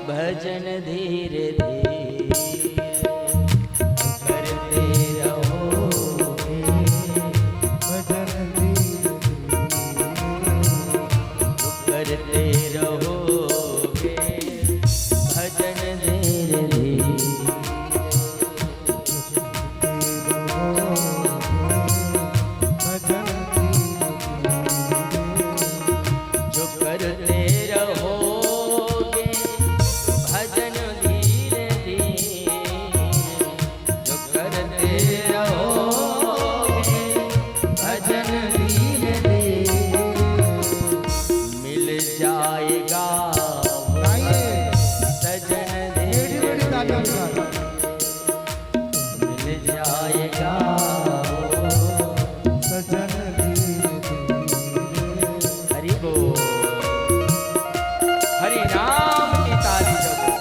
भजन धीरे धीरे करते रहोगे, भजन धीरे करते रहोगे, भजन धीरे धीरे जो करते रहोगे भजन धीरे धीरे, जो करते रहोगे भजन धीरे धीरे मिल जाएगा सजन धीरे मिल जाएगा सजन हरि बोल, हरि नाम की ताली जपो।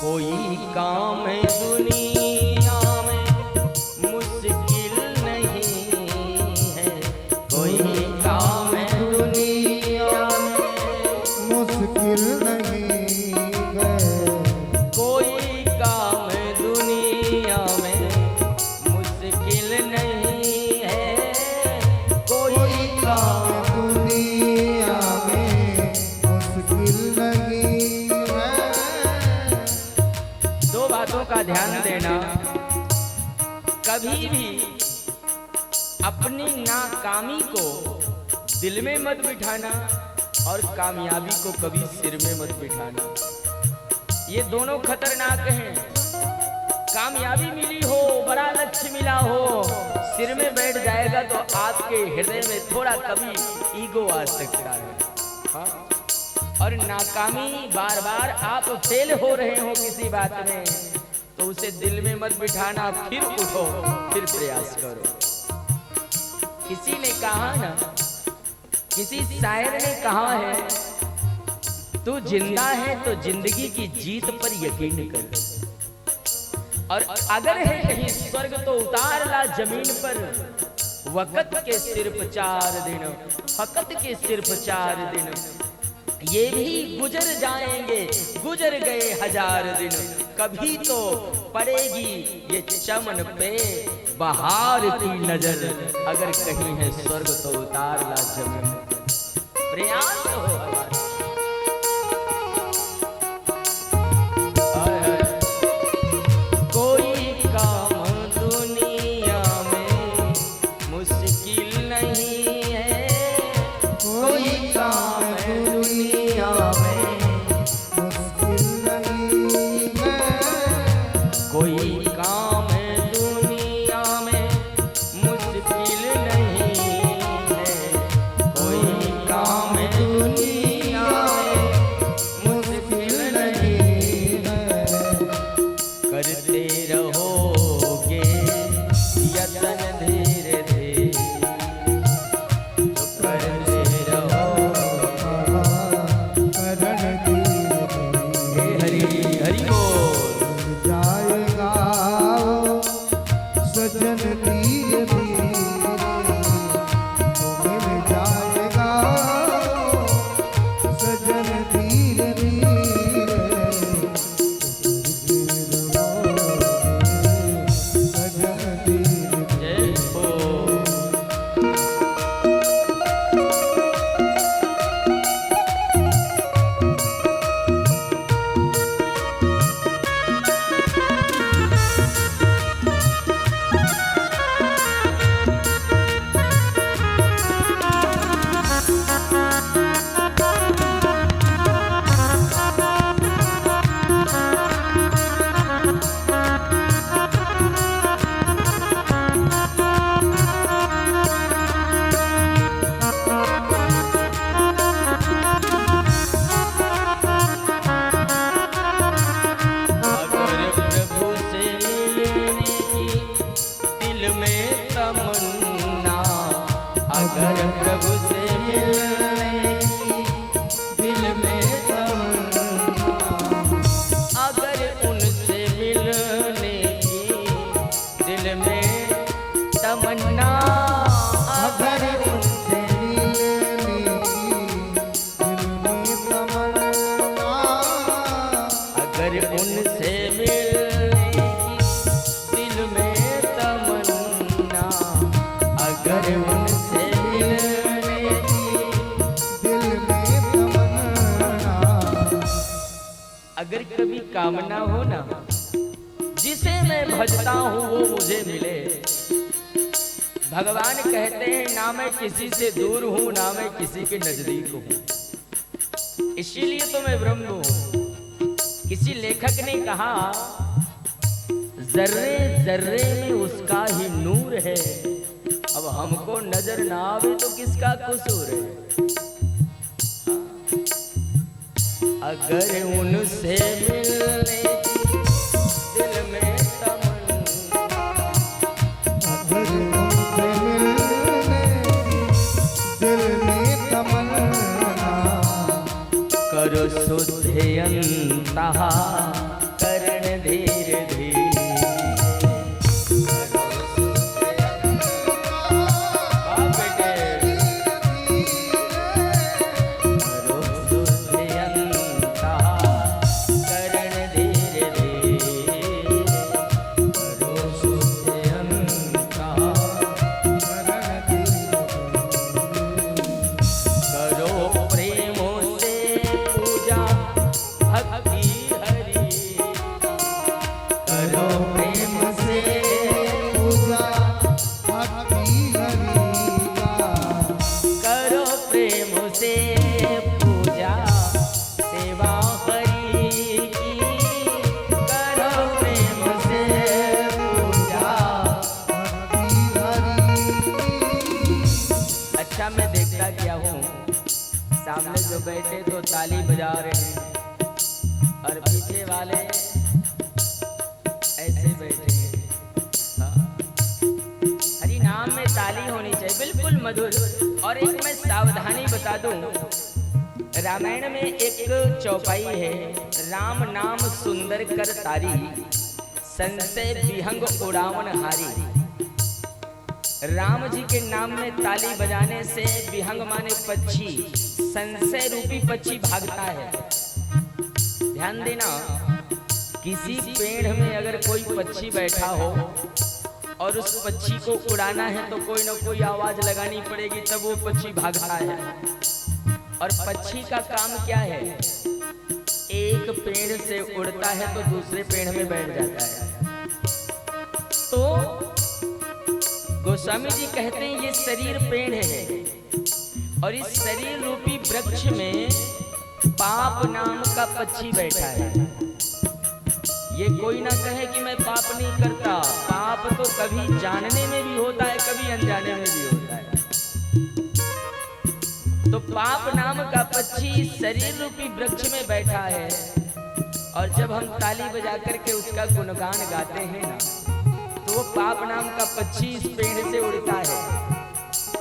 कोई काम दुनिया में मुश्किल नहीं है, कोई काम दुनिया में मुश्किल नहीं है, कोई काम दुनिया में मुश्किल नहीं है, कोई काम दुनिया में मुश्किल नहीं है। दो बातों का ध्यान देना, कभी भी अपनी नाकामी को दिल में मत बिठाना और कामयाबी को कभी सिर में मत बिठाना। ये दोनों खतरनाक हैं। कामयाबी मिली हो, बड़ा लक्ष्य मिला हो, सिर में बैठ जाएगा तो आपके हृदय में थोड़ा कभी ईगो आ सकता है। हाँ? और नाकामी बार बार आप फेल हो रहे हो किसी बात में तो उसे दिल में मत बिठाना, फिर उठो, फिर प्रयास करो। किसी ने कहा ना, किसी शायर ने कहा है, तू जिंदा है तो जिंदगी की जीत पर यकीन कर, और अगर है कहीं स्वर्ग तो उतार ला जमीन पर। वक़्त के सिर्फ 4 दिन, फकत के सिर्फ 4 दिन, ये भी गुजर जाएंगे, गुजर गए 1000 दिन। कभी तो पड़ेगी ये चमन पे बहार की नजर, अगर कहीं है स्वर्ग तो उतार ला जमीन पर। प्रयास हो हमारा। कोई काम दुनिया में मुश्किल नहीं है, कोई काम दुनिया में मुश्किल नहीं है, कोई काम दुनिया में मुश्किल नहीं है, कोई काम दुनिया अगर उनसे मिलने की दिल में तमन्ना, अगर उनसे मिलने की दिल में तमन्ना, अगर कभी कामना हो ना, जिसे मैं भजता हूँ वो मुझे मिले। भगवान कहते हैं ना मैं किसी से दूर हूँ ना मैं किसी के नजदीक हूँ, इसीलिए तो मैं ब्रह्म हूँ। किसी लेखक ने कहा जर्रे जर्रे में उसका ही नूर है, अब हमको नजर ना आवे तो किसका कसूर है। अगर उनसे मिलने की दिल में तमन्ना, अगर उनसे मिलने की दिल में तमन्ना, करो शुद्ध अंतः करण धीरे धीरे, मैं देखता क्या हूँ, सामने जो बैठे तो ताली बजा रहे हैं और पीछे वाले ऐसे बैठे हैं। हाँ। हरि नाम में ताली होनी चाहिए, बिल्कुल मधुर। और एक मैं सावधानी बता दूं, रामायण में एक चौपाई है, राम नाम सुंदर कर तारी, संशय विहंग उड़ावन हारी। राम जी के नाम में ताली बजाने से विहंग माने पक्षी, संशय रूपी पक्षी भागता है। ध्यान देना, किसी पेड़ में अगर कोई पक्षी बैठा हो और उस पक्षी को उड़ाना है तो कोई ना कोई आवाज लगानी पड़ेगी, तब वो पक्षी भागता है। और पक्षी का काम क्या है, एक पेड़ से उड़ता है तो दूसरे पेड़ में बैठ जाता है। तो गोस्वामी जी कहते हैं ये शरीर पेड़ है और इस शरीर रूपी वृक्ष में पाप नाम का पक्षी बैठा है। ये कोई ना कहे कि मैं पाप नहीं करता, पाप तो कभी जानने में भी होता है, कभी अनजाने में भी होता है। तो पाप नाम का पक्षी शरीर रूपी वृक्ष में बैठा है और जब हम ताली बजा करके उसका गुणगान गाते हैं ना, तो वो पाप नाम का पक्षी इस पेड़ से उड़ता है।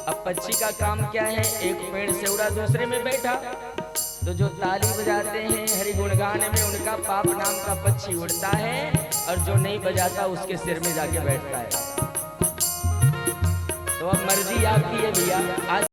अब पक्षी का काम क्या है, एक पेड़ से उड़ा दूसरे में बैठा, तो जो ताली बजाते हैं हरि गुणगान में उनका पाप नाम का पक्षी उड़ता है और जो नहीं बजाता उसके सिर में जाके बैठता है। तो अब मर्जी आपकी है भैया, आज